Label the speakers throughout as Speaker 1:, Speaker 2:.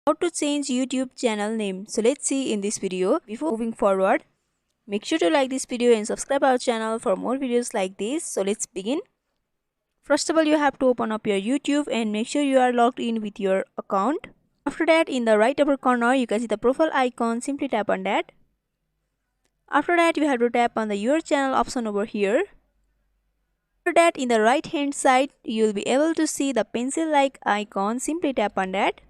Speaker 1: how to change YouTube channel name. So let's see in this video. Before moving forward, make sure to like this video and subscribe our channel for more videos like this. So let's begin. First of all, you have to open up your YouTube and make sure you are logged in with your account. After that, in the right upper corner, you can see the profile icon. Simply tap on that. After that, you have to tap on the your channel option over here. After that, in the right hand side, you will be able to see the pencil like icon. Simply tap on that.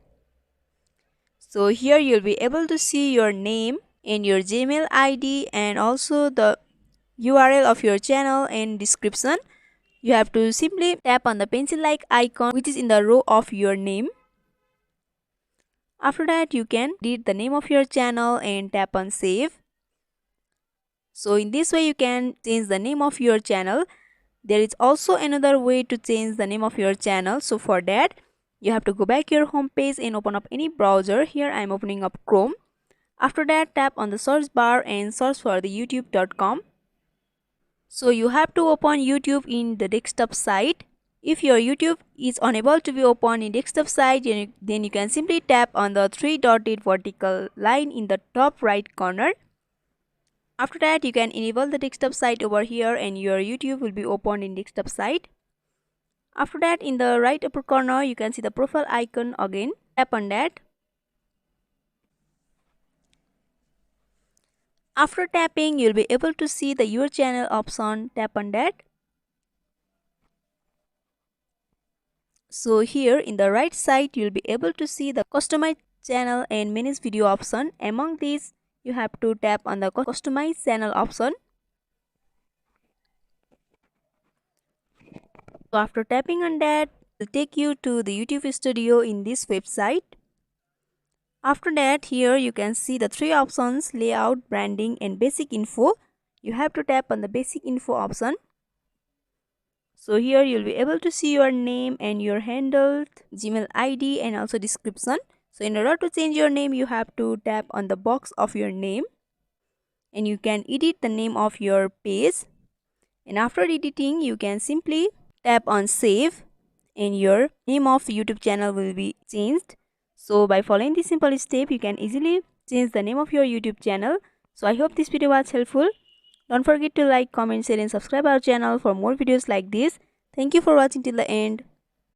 Speaker 1: So here you will be able to see your name and your Gmail ID and also the URL of your channel and description. You have to simply tap on the pencil like icon which is in the row of your name. After that, you can edit the name of your channel and tap on save. So in this way you can change the name of your channel. There is also another way to change the name of your channel. So for that, you have to go back your home page and open up any browser. Here I am opening up Chrome. After that, tap on the search bar and search for the youtube.com. So you have to open YouTube in the desktop side. If your YouTube is unable to be opened in desktop side, then you can simply tap on the three-dotted vertical line in the top right corner. After that, you can enable the desktop site over here and your YouTube will be opened in desktop site. After that, in the right upper corner, you can see the profile icon again. Tap on that. After tapping, you'll be able to see the your channel option. Tap on that. So here in the right side, you'll be able to see the customize channel and manage video option. Among these, you have to tap on the customize channel option. So after tapping on that, it will take you to the YouTube studio in this website. After that, here you can see the three options: layout, branding and basic info. You have to tap on the basic info option. So here you'll be able to see your name and your handle, Gmail ID and also description. So in order to change your name, you have to tap on the box of your name and you can edit the name of your page. And after editing, you can simply tap on save and your name of YouTube channel will be changed. So by following this simple step, you can easily change the name of your YouTube channel. So I hope this video was helpful. Don't forget to like, comment, share and subscribe our channel for more videos like this. Thank you for watching till the end.